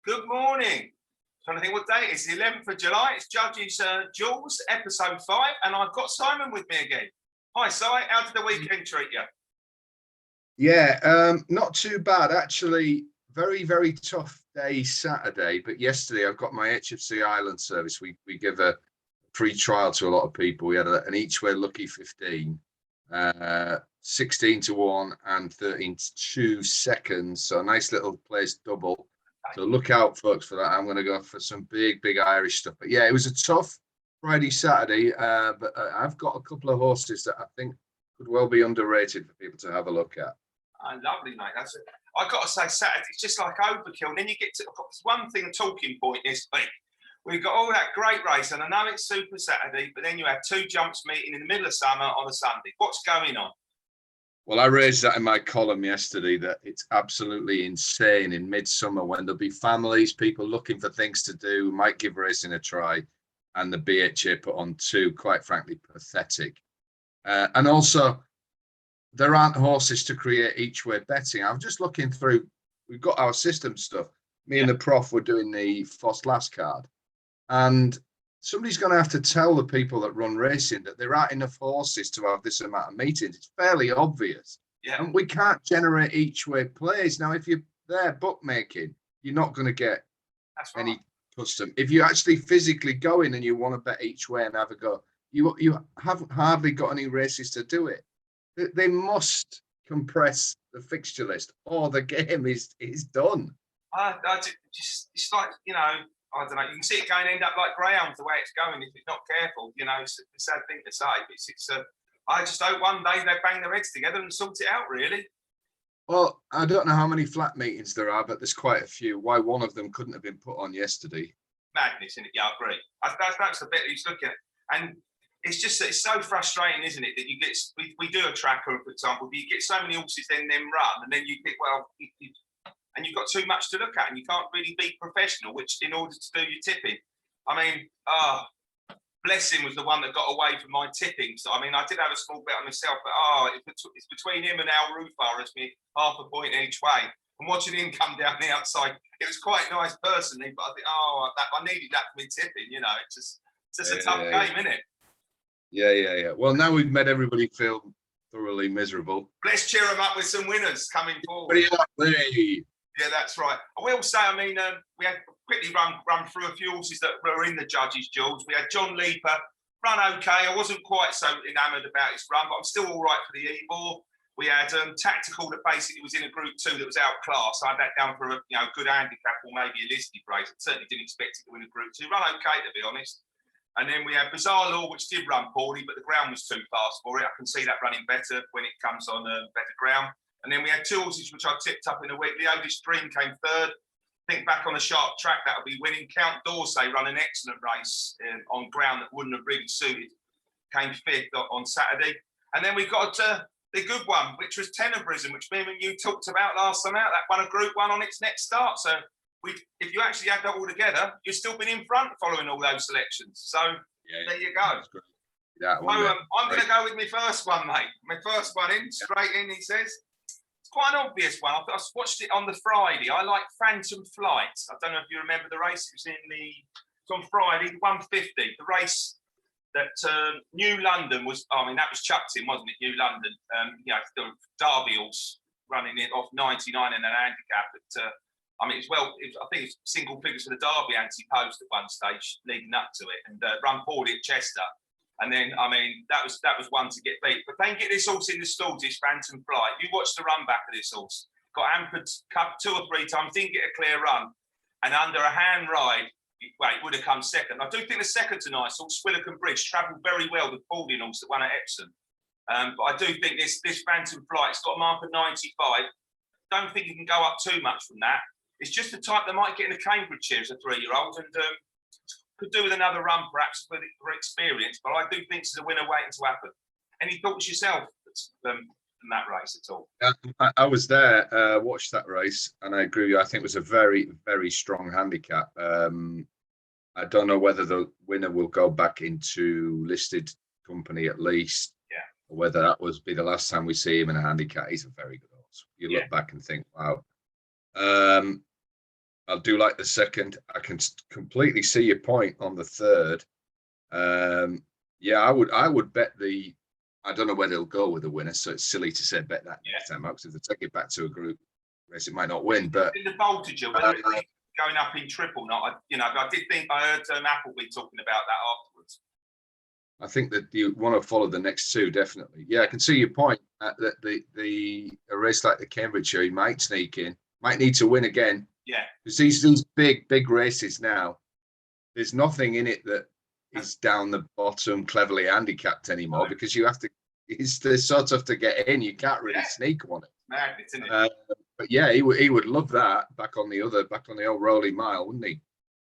Good morning. Trying to think what day it is. The 11th of July. It's Judges Jules, episode 5, and I've got Simon with me again. Hi, Si. How did the weekend treat you? Yeah, not too bad actually. Very, very tough day Saturday, but yesterday I've got my HFC Island service. We give a free trial to a lot of people. We had an each way lucky 15, 16 to 1 and 13 to 2 seconds. So a nice little place double. So look out, folks, for that. I'm going to go for some big Irish stuff. But yeah, it was a tough Friday, Saturday. But I've got a couple of horses that I think could well be underrated for people to have a look at. Oh, lovely, mate. That's it. I've got to say, Saturday, it's just like overkill. And then you get to one thing, a talking point this week. We've got all that great race, and I know it's Super Saturday, but then you have two jumps meeting in the middle of summer on a Sunday. What's going on? Well, I raised that in my column yesterday, that it's absolutely insane in midsummer when there'll be families, people looking for things to do, might give racing a try, and the BHA put on two, quite frankly, pathetic. And also, there aren't horses to create each way betting. I'm just looking through, we've got our system stuff. Me and the prof were doing the first last card. And somebody's going to have to tell the people that run racing that there aren't enough horses to have this amount of meetings. It's fairly obvious. Yeah. And we can't generate each way plays. Now, if you're there bookmaking, you're not going to get any custom. If you actually physically go in and you want to bet each way and have a go, you haven't hardly got any races to do it. They must compress the fixture list or the game is done. It's like, I don't know. You can see it going to end up like greyhounds the way it's going if it's not careful. It's a sad thing to say, but I just hope one day they bang their heads together and sort it out, really. Well, I don't know how many flat meetings there are, but there's quite a few. Why one of them couldn't have been put on yesterday? Madness, isn't it? Yeah, I agree. That's the bit he's looking at. And it's just that it's so frustrating, isn't it, that you get, we do a tracker, for example, but you get so many horses then run, and then you think, well, and you've got too much to look at, and you can't really be professional, which in order to do your tipping. I mean, Blessing was the one that got away from my tipping. So, I mean, I did have a small bet on myself, but it's between him and Al Rufar as me, half a point each way. And watching him come down the outside, it was quite nice personally, but I think, I needed that for me tipping, it's just a tough game, isn't it? Yeah. Well, now we've made everybody feel thoroughly miserable. Let's cheer them up with some winners coming forward. Yeah, that's right. I will say, I mean, we had quickly run through a few horses that were in the Judges' Jules. We had John Leaper, run okay. I wasn't quite so enamoured about his run, but I'm still all right for the Ebor. We had Tactical that basically was in a Group 2 that was outclassed. I had that down for a good handicap or maybe a listed race. I certainly didn't expect it to win a Group 2. Run okay, to be honest. And then we had Bizarre Law, which did run poorly, but the ground was too fast for it. I can see that running better when it comes on better ground. And then we had two horses which I tipped up in a week. The Oldest Dream came third. Think back on a sharp track, that'll be winning. Count D'Orsay run an excellent race on ground that wouldn't have really suited. Came fifth on Saturday. And then we got the good one, which was Tenebrism, which me and you talked about last time out. That won a Group 1 on its next start. So if you actually add that all together, you've still been in front following all those selections. So there you go. I'm going to go with my first one, mate. My first one straight in, he says. Quite an obvious one. I watched it on the Friday. I like Phantom Flight. I don't know if you remember the race. It was it's on Friday, 150. The race that New London was. I mean, that was chucked in, wasn't it? New London. The Derby horse running it off 99 in an handicap. But I mean, I think it's single figures for the Derby anti-post at one stage leading up to it, and run poorly at Chester. And then, I mean, that was one to get beat. But then get this horse in the stalls, this Phantom Flight. You watched the run back of this horse. Got hampered 2 or 3 times, didn't get a clear run. And under a hand ride, it would have come second. I do think the second to nice horse, Swillican Bridge, travelled very well with Paulding horse that won at Epsom. But I do think this Phantom Flight, it's got a mark of 95. Don't think you can go up too much from that. It's just the type that might get in the Cambridgeshire as a 3-year-old. And could do with another run, perhaps, for experience, but I do think it's a winner waiting to happen. Any thoughts yourself in that race at all? Yeah, I was there, watched that race, and I agree with you. I think it was a very, very strong handicap. I don't know whether the winner will go back into listed company at least, or whether that will be the last time we see him in a handicap. He's a very good horse. You look back and think, wow. I'll do like the second. I can completely see your point on the third. Yeah, I would bet the. I don't know where they'll go with the winner, so it's silly to say bet that next time out, because if they take it back to a group race, it might not win. But in the voltage, whether it's going up in triple, not I did think I heard Appleby talking about that afterwards. I think that you want to follow the next two, definitely. Yeah, I can see your point. That a race like the Cambridgeshire, he might sneak in, might need to win again. Yeah, because these big races now, there's nothing in it that is down the bottom cleverly handicapped anymore, because you have to. They're so tough to get in. You can't really sneak on it. Madness, isn't it? But yeah, he would love that back on the old Rolling Mile, wouldn't he?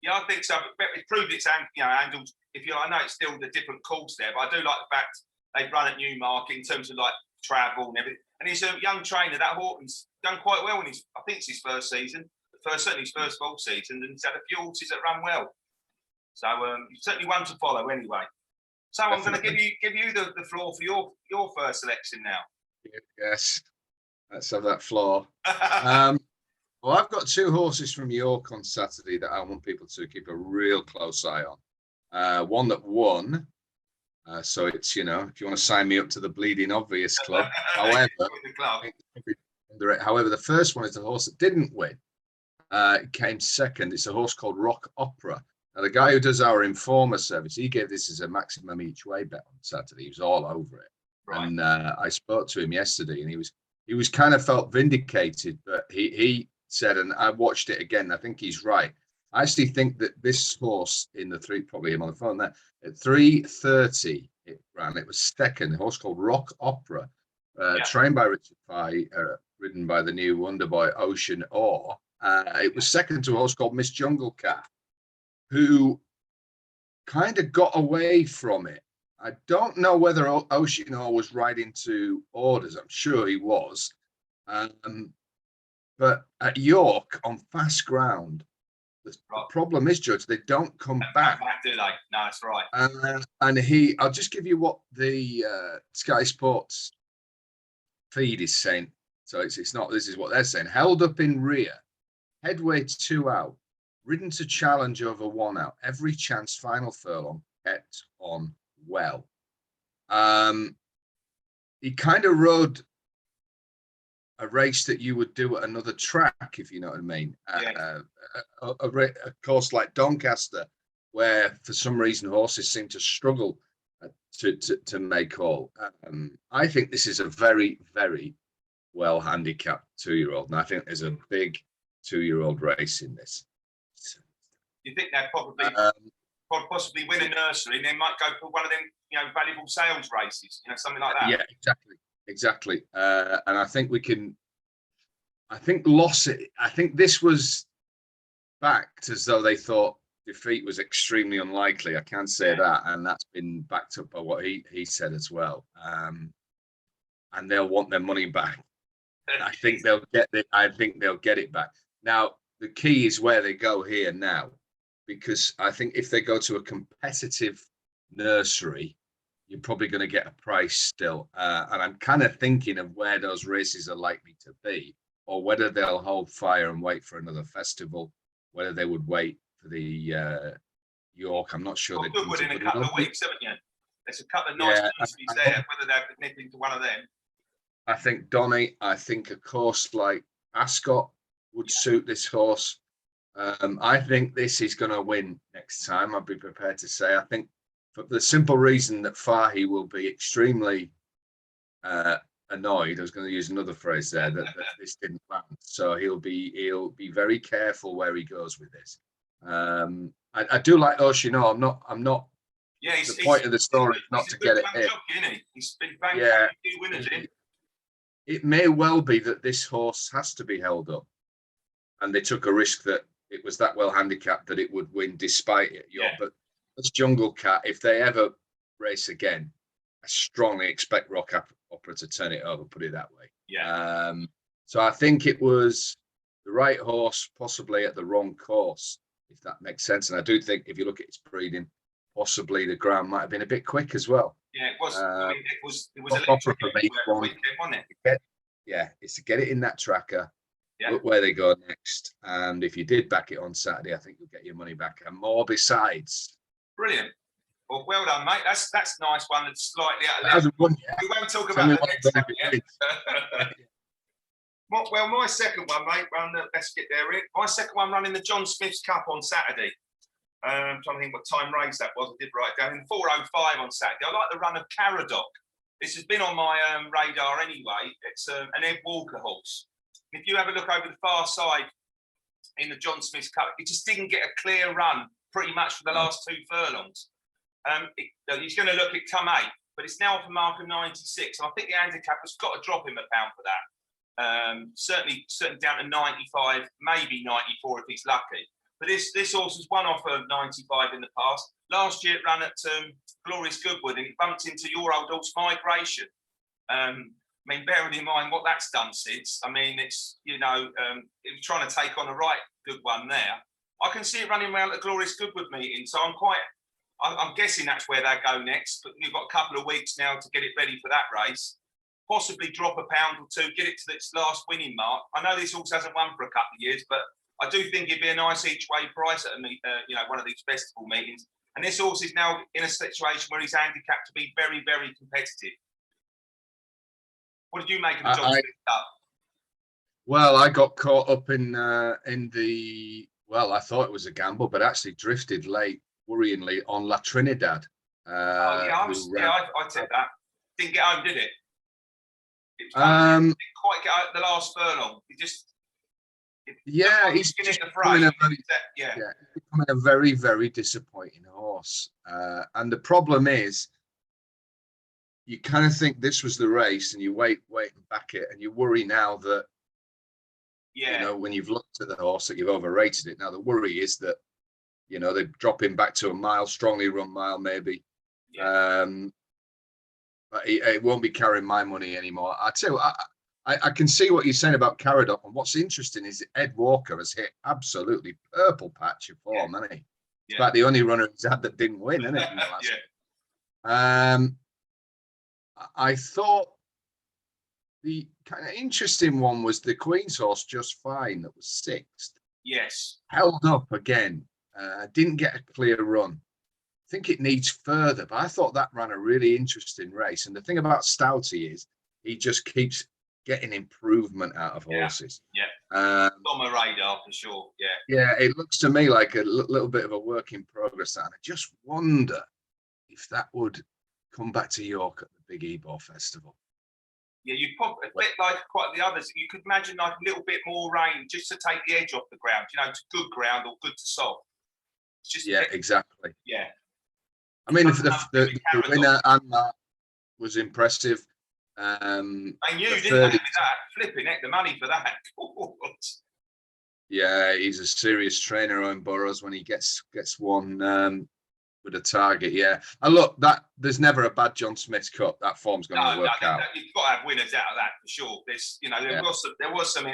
Yeah, I think so. But it proved its handles. I know it's still the different course there, but I do like the fact they've run at Newmarket in terms of like travel and everything. And he's a young trainer. That Horton's done quite well in I think it's his first season, certainly his first full season, and he's had a few horses that run well. So certainly one to follow anyway. So I'm going to give you the floor for your first selection now. Yes, let's have that floor. Well, I've got two horses from York on Saturday that I want people to keep a real close eye on. One that won, so it's, if you want to sign me up to the Bleeding Obvious Club. However, the first one is the horse that didn't win. It came second. It's a horse called Rock Opera. Now, the guy who does our Informer service, he gave this as a maximum each way bet on Saturday. He was all over it. Right. And I spoke to him yesterday, and he was kind of felt vindicated, but he said, and I watched it again, I think he's right. I actually think that this horse in the three, probably him on the phone there, at 3:30 it ran. It was second, a horse called Rock Opera, trained by Richard Fye, ridden by the new Wonder Boy Ocean Ore. It was second to a horse called Miss Jungle Cat, who kind of got away from it. I don't know whether Ocean Ore was riding to orders. I'm sure he was. But at York, on fast ground, the problem is, Judge, they don't come back. Do they? No, that's right. And I'll just give you what the Sky Sports feed is saying. So it's not, this is what they're saying. Held up in rear, headway 2 out, ridden to challenge over 1 out, every chance final furlong, kept on well. He kind of rode a race that you would do at another track, if you know what I mean. A course like Doncaster, where for some reason horses seem to struggle to make all. I think this is a very, very well handicapped 2-year-old, and I think there's a big 2-year-old race in this. You think they'll possibly win a nursery, and they might go for one of them, valuable sales races, something like that. Yeah, exactly. And I think I think this was backed as though they thought defeat was extremely unlikely. I can say that, and that's been backed up by what he said as well. And they'll want their money back. I think they'll get it. I think they'll get it back. Now, the key is where they go here now, because I think if they go to a competitive nursery, you're probably going to get a price still. And I'm kind of thinking of where those races are likely to be, or whether they'll hold fire and wait for another festival, whether they would wait for the York. I'm not sure. Well, Goodwood in a couple of weeks, haven't you? There's a couple of nice nurseries there, whether they're nipping to one of them. I think Donny, I think a course like Ascot would suit this horse. I think this is going to win next time. I'd be prepared to say. I think for the simple reason that Fahy will be extremely annoyed. I was going to use another phrase there that this didn't land. So he'll be very careful where he goes with this. I do like Ocean Ore. I'm not. Yeah, the point of the story is not to get it in. He's been banging a few winners in. It may well be that this horse has to be held up, and they took a risk that it was that well handicapped that it would win despite it. But this Jungle Cat, if they ever race again, I strongly expect Rock Opera to turn it over, put it that way. So I think it was the right horse, possibly at the wrong course, if that makes sense. And I do think if you look at its breeding, possibly the ground might have been a bit quick as well. Yeah, it was. It was Opera for me, weekend, wasn't it? It's to get it in that tracker, Yeah. Look where they go next. And if you did back it on Saturday, I think you'll get your money back and more besides. Brilliant. Well done, mate. That's a nice one. That's slightly out of Hasn't won yet. We won't talk Tell about me the what next one benefit yet. Well, my second one, mate. Let's get there. My second one running the John Smith's Cup on Saturday. I'm trying to think what time race that was. I did write it down in 4:05 on Saturday. I like the run of Caradoc. This has been on my radar anyway. It's an Ed Walker horse. If you have a look over the far side in the John Smith's Cup, it just didn't get a clear run pretty much for the last 2 furlongs. He's going to look at come 8, but it's now off a mark of 96. And I think the handicap has got to drop him £1 for that. Certainly down to 95, maybe 94 if he's lucky. But this horse has won off of 95 in the past. Last year it ran at Glorious Goodwood and it bumped into your old horse Migration. I mean, bearing in mind what that's done since. I mean, it's, it was trying to take on a right good one there. I can see it running around at the Glorious Goodwood meeting, so I'm guessing that's where they go next. But you've got a couple of weeks now to get it ready for that race. Possibly drop £1 or 2, get it to its last winning mark. I know this horse hasn't won for a couple of years, but I do think it'd be a nice each way price at one of these festival meetings. And this horse is now in a situation where he's handicapped to be very, very competitive. What did you make of the John Smith Cup? Well, I got caught up in the, well, I thought it was a gamble, but actually drifted late, worryingly, on La Trinidad. I said that. Didn't get home, did it? Didn't quite get out the last furlong. He's becoming a very, very disappointing horse. And the problem is, you kind of think this was the race, and you wait and back it, and you worry now that, when you've looked at the horse, that you've overrated it. Now the worry is that, they drop him back to a mile, strongly run mile, maybe. Yeah. But it won't be carrying my money anymore. I tell you, I can see what you're saying about Caradoc, and what's interesting is that Ed Walker has hit absolutely purple patch of form, hasn't he? Yeah. In fact, the only runner he's had that didn't win, isn't it? I thought the kind of interesting one was the Queen's horse, Just Fine, that was 6th. Yes. Held up again. Didn't get a clear run. I think it needs further, but I thought that ran a really interesting race. And the thing about Stouty is he just keeps getting improvement out of horses. Yeah. On my radar for sure. Yeah. Yeah, it looks to me like a little bit of a work in progress. And I just wonder if that would come back to York at the Big Ebor Festival. Yeah, you probably a bit like quite the others. You could imagine like a little bit more rain just to take the edge off the ground, to good ground or good to soft. It's just exactly. Yeah. I mean, the winner and that was impressive. I knew, didn't they, that? Flipping heck, the money for that. Yeah, he's a serious trainer, Owen Burrows, when he gets one with a target. Yeah, and look, there's never a bad John Smith's Cup. That form's going to work out. You've got to have winners out of that for sure. There was some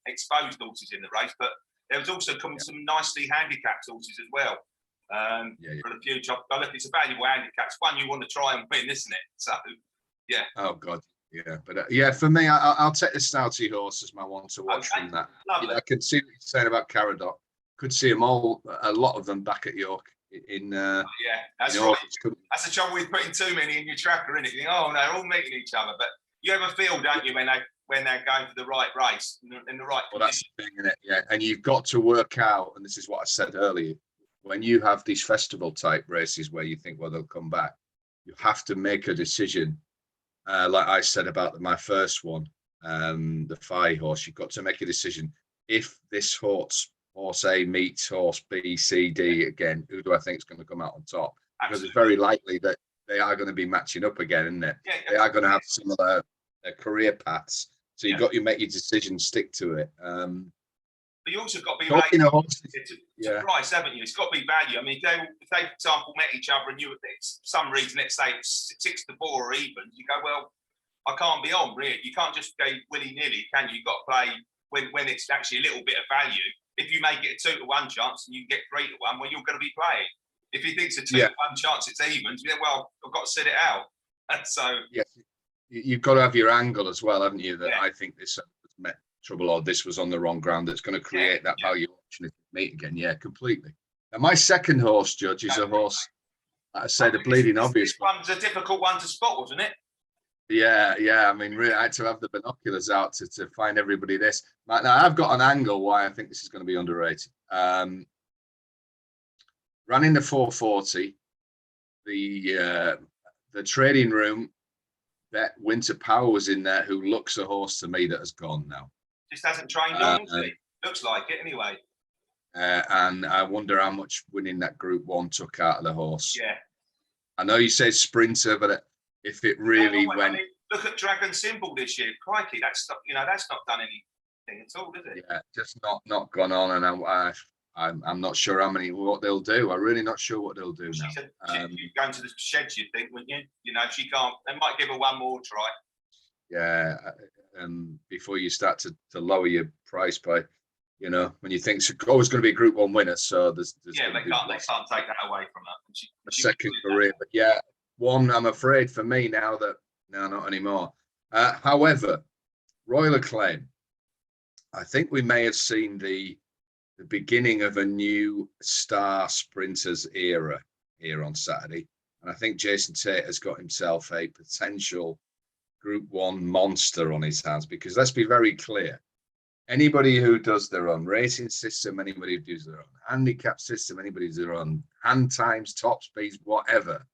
exposed horses in the race, but there was also some nicely handicapped horses as well. For the future, if it's a valuable handicap, it's one you want to try and win, isn't it? So, yeah. Oh God, yeah. But for me, I'll take the Stouty horse as my one to watch from that. I can see what you're saying about Caradoc. Could see them all, a lot of them back at York. That's right. That's the trouble with putting too many in your tracker, isn't it? You think, they're all meeting each other, but you have a feel, don't you, when they're going for the right race in the right. Well, that's the thing, isn't it? Yeah, and you've got to work out, and this is what I said earlier. When you have these festival type races where you think, well, they'll come back, you have to make a decision. Like I said about my first one, the Fie horse, you've got to make a decision. If this horse A meets horse B, C, D again, who do I think is going to come out on top? Because it's very likely that they are going to be matching up again, isn't it? Yeah, they are going to have similar career paths. So you've got to make your decision, stick to it. But you also got to be ready to price, haven't you? It's got to be value. I mean, if they, for example, met each other and you, for some reason, let's say it's 6-4 or even, you go, well, I can't be on, really. You can't just go willy-nilly, can you? You've got to play when it's actually a little bit of value. If you make it a 2-1 chance and you get 3-1, well, you're going to be playing. If you think it's a 2-1 chance, it's even. Well, I've got to sit it out. And so, you've got to have your angle as well, haven't you? That I think this trouble, or this was on the wrong ground, that's going to create that yeah. value option if we meet again. Yeah, completely. Now, my second horse, Judge, is a horse, like I say, the bleeding obvious. This one's a difficult one to spot, wasn't it? Yeah, yeah. I mean, really, I had to have the binoculars out to find everybody this. Now, I've got an angle why I think this is going to be underrated. Ran in the 440. The trading room, that Winter Power was in there, who looks a horse to me that has gone now. Just hasn't trained on, has he? Looks like it anyway. And I wonder how much winning that Group 1 took out of the horse. Yeah. I know you say sprinter, but if it really went, I mean, look at Dragon Symbol this year. Crikey, that's not, that's not done anything at all, is it? Yeah, just not gone on, and I'm not sure what they'll do. I'm really not sure what they'll do now. You'd go into the sheds, you'd think, wouldn't you? She can't. They might give her one more try. Yeah, before you start to lower your price by, when you think it's always going to be a Group 1 winner, so there's they can't take that away from her. She second career, but yeah, one I'm afraid for me now that not anymore. However, Royal Acclaim, I think we may have seen the beginning of a new star sprinters era here on Saturday, and I think Jason Tate has got himself a potential Group 1 monster on his hands, because let's be very clear, anybody who does their own racing system, anybody who does their own handicap system, anybody who does their own hand times, top speeds, whatever,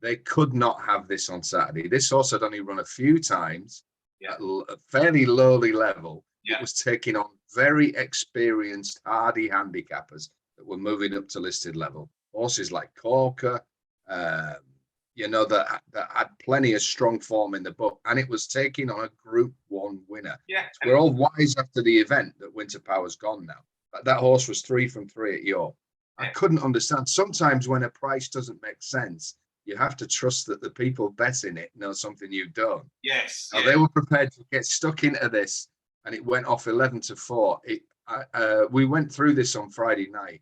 they could not have this on Saturday. This horse had only run a few times at a fairly lowly level. It was taking on very experienced, hardy handicappers that were moving up to listed level. Horses like Corker, that had plenty of strong form in the book, and it was taking on a Group 1 winner. Yeah, so we're all wise after the event that Winter Power's gone now. That horse was 3 from 3 at York. I couldn't understand. Sometimes when a price doesn't make sense, you have to trust that the people betting it know something you don't. Yes. Now, they were prepared to get stuck into this, and it went off 11 to 4. We went through this on Friday night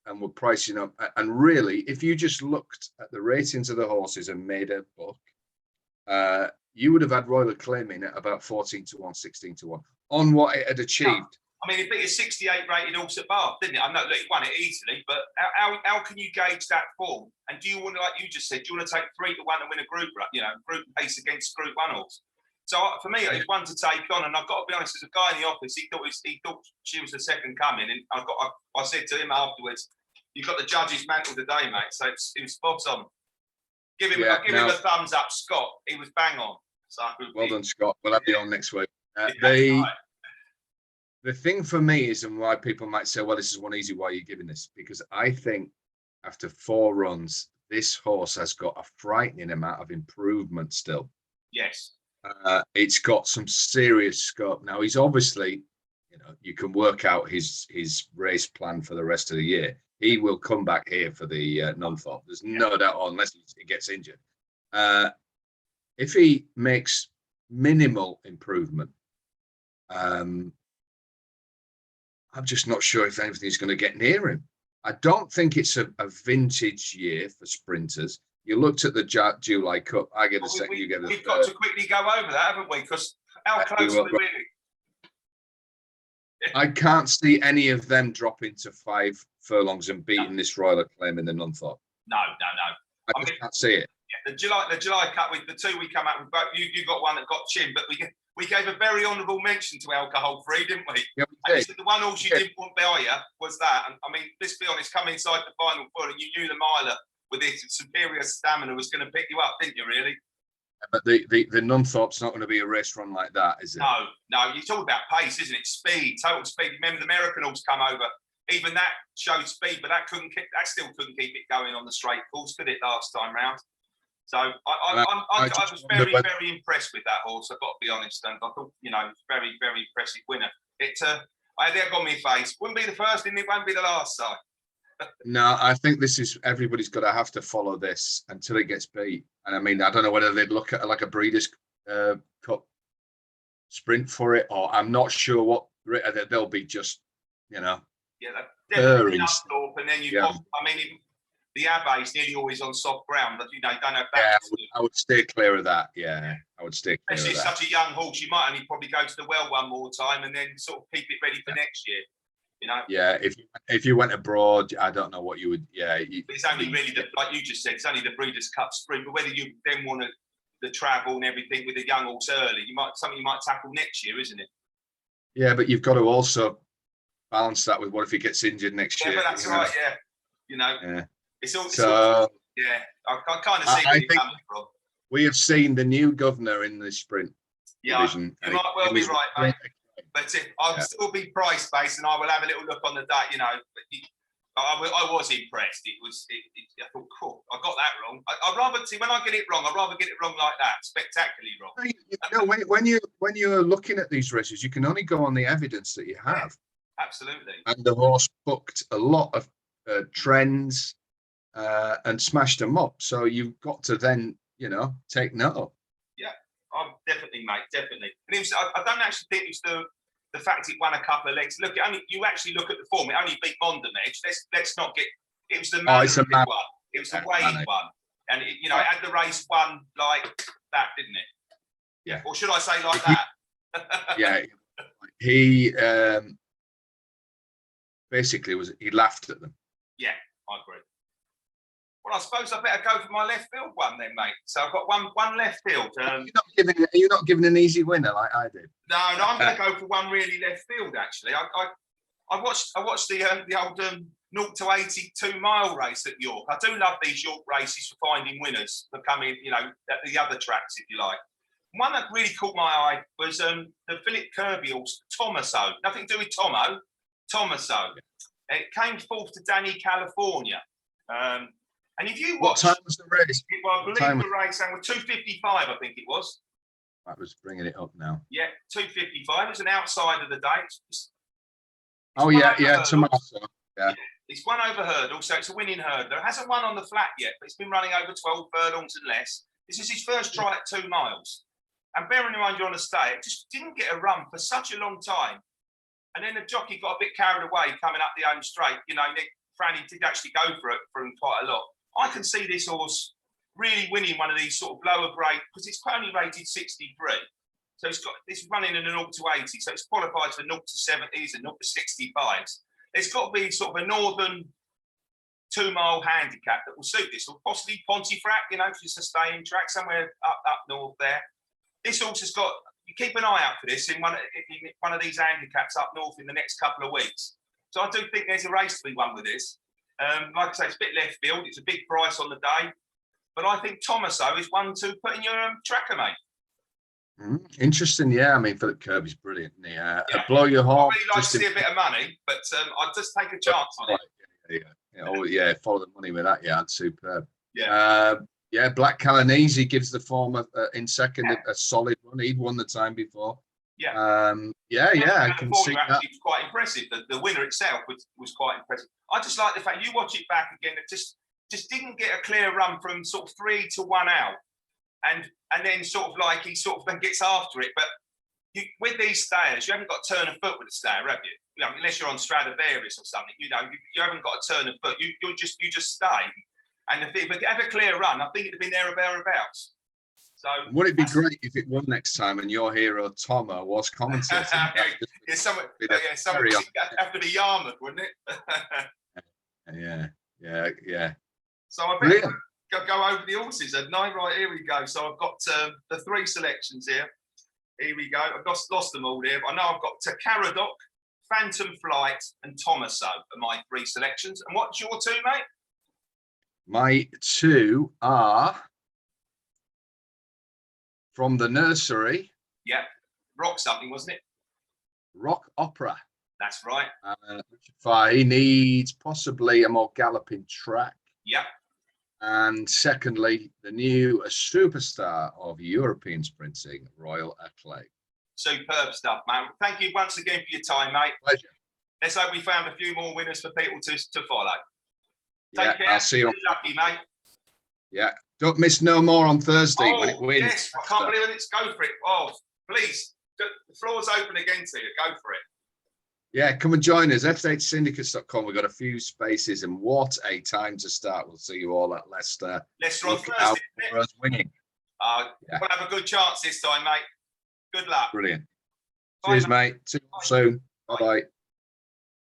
and were pricing up. And really, if you just looked at the ratings of the horses and made a book, you would have had Royal Acclaim in at about 14 to 1, 16 to 1 on what it had achieved. I mean, it beat a 68 rated horse at Bath, didn't it? I know, look, it won it easily, but how can you gauge that form? And do you want to, like you just said, do you want to take 3 to 1 and win a group pace against Group 1 horse? So for me, it's one to take on, and I've got to be honest. As a guy in the office, he thought she was the second coming, and I said to him afterwards, "You've got the judge's mantle today, mate." So it was spot on. Give him a thumbs up, Scott. He was bang on. So well done, Scott. We'll have you on next week. The thing for me is, and why people might say, "Well, this is one easy. Why are you giving this?" Because I think after 4 runs, this horse has got a frightening amount of improvement still. Yes. It's got some serious scope. Now, he's obviously, you can work out his race plan for the rest of the year. He will come back here for the Nunthorpe. There's no doubt, unless he gets injured. If he makes minimal improvement, I'm just not sure if anything's going to get near him. I don't think it's a vintage year for sprinters. You looked at the July Cup. I get a second. You get a We've got to quickly go over that, haven't we? Because how close are we really? I can't see any of them dropping to 5 furlongs and beating this Royal Acclaim in the Nunthorpe. No. I can't see it. Yeah, the July Cup, with the 2 we come out with, you got one that got chin, but we gave a very honourable mention to Alcohol Free, didn't we? Yeah, we did. The one horse you didn't want by you was that. And I mean, let's be honest, come inside the final four and you knew the miler with its superior stamina was going to pick you up, didn't you, really? But the Nunthorpe's not going to be a race run like that, is it? No. You talk about pace, isn't it? Speed, total speed. Remember the American horse come over. Even that showed speed, but that still couldn't keep it going on the straight course, could it, last time round? So I was very, very impressed with that horse. I've got to be honest, and I thought, very, very impressive winner. I had egg on my face. Wouldn't be the first, and it won't be the last side. No, I think this is, everybody's got to have to follow this until it gets beat. And I mean, I don't know whether they'd look at like a Breeders' Cup sprint for it, or I'm not sure what they'll be just, Yeah, definitely Nunthorpe, and then I mean, the Abbe is nearly always on soft ground, but you know, you don't have Yeah, that. I would steer clear of that. Yeah, I would steer clear Especially of that. such a young horse, you might only probably go to the well one more time and then sort of keep it ready for next year. You know. Yeah, if you went abroad, I don't know what you would. Yeah, it's only really like you just said, it's only the Breeders' Cup Sprint. But whether you then want the travel and everything with a young horse early, something you might tackle next year, isn't it? Yeah, but you've got to also balance that with what if he gets injured next year. Yeah, but that's right. Yeah, you know, yeah. it's all. Yeah, I kind of see where you're coming from. We have seen the new governor in the sprint division. You might well be right, mate. But I'll still be price based, and I will have a little look on the date. You know, I was impressed. I thought, cool, I got that wrong. I'd rather see when I get it wrong. I'd rather get it wrong like that, spectacularly wrong. You know, when you're looking at these races, you can only go on the evidence that you have. Yeah, absolutely. And the horse booked a lot of trends and smashed them up. So you've got to then, you know, take note. Yeah, definitely, mate, definitely. And it was, I don't actually think it was the fact it won a couple of legs. Look, you actually look at the form. It only beat Mondomedge. Let's not get. It was the manner of it one. It was the way it won, and it, you know, it had the race won like that, didn't it? Yeah. Or should I say like that? Yeah. He basically he laughed at them. Yeah, I agree. Well, I suppose I better go for my left field one then, mate. So I've got one left field. You're not giving an easy winner like I did. No, I'm going to go for one really left field. Actually, I watched the old 0 to 80 2-mile race at York. I do love these York races for finding winners, for coming, you know, at the other tracks, if you like. One that really caught my eye was the Philip Kirby horse, Tomaso. Nothing to do with Tomaso. It came fourth to Danny California. And if you watch, what time was the race? Well, I believe the race was 2:55, I think it was. I was bringing it up now. Yeah, 2:55. It's an outside of the day. Tomaso. Yeah. It's won over hurdle, so it's a winning hurdle. It hasn't won on the flat yet, but it's been running over 12 furlongs and less. This is his first try at 2 miles. And bearing in mind you're on a stay, it just didn't get a run for such a long time. And then the jockey got a bit carried away coming up the home straight. You know, Nick Franny did actually go for him quite a lot. I can see this horse really winning one of these sort of lower grade, because it's only rated 63. So it's running in a 0 to 80. So it's qualified for 0 to 70s and 0 to 65s. There's got to be sort of a northern 2-mile handicap that will suit this, or possibly Pontefract, you know, just a staying track somewhere up north there. This horse has got, you keep an eye out for this in one of these handicaps up north in the next couple of weeks. So I do think there's a race to be won with this. Like I say, it's a bit left field. It's a big price on the day. But I think Tomaso is one to put in your tracker, mate. Interesting. Yeah, I mean, Philip Kirby's brilliant. Blow your horn. I really like to see a bit of money, but I'd just take a chance on it. Follow the money with that. Yeah, it's superb. Yeah. Black Calanese gives the form in second a solid run. He'd won the time before. Yeah. I can see that. It's quite impressive. The winner itself was quite impressive. I just like the fact you watch it back again. It just didn't get a clear run from sort of 3 to 1 out, and then sort of like he sort of then gets after it. But with these stayers, you haven't got to turn a foot with a stayer, have you? You know, unless you're on Stradivarius or something. You know, you haven't got to turn a foot. You just stay. And if it had a clear run, I think it'd have been there or thereabouts. So would it be great if it won next time and your hero Tomo was commentating? Someone have to be Yarmouth, wouldn't it? Yeah. So I better go over the horses, hadn't I? Right, here we go. So I've got the 3 selections here. Here we go. I've lost them all here. But I know I've got Caradoc, Phantom Flight, and Tomaso are my 3 selections. And what's your 2, mate? My 2 are from the nursery. Yeah, rock something, wasn't it? Rock Opera. That's right. He needs possibly a more galloping track. Yeah. And secondly, the new superstar of European sprinting, Royal Acclaim. Superb stuff, man. Thank you once again for your time, mate. Pleasure. Let's hope we found a few more winners for people to follow. Take care. I'll see you. Lucky, mate. Yeah. Don't miss no more on Thursday when it wins. Yes, I can't believe it. Go for it. Oh, please. The floor's open again to you. Go for it. Yeah, come and join us. F8syndicates.com. We've got a few spaces, and what a time to start. We'll see you all at Leicester. Leicester on Look Thursday, out isn't for it? us winning. Yeah. We'll have a good chance this time, mate. Good luck. Brilliant. Bye, Cheers, mate. See you all soon. Bye-bye.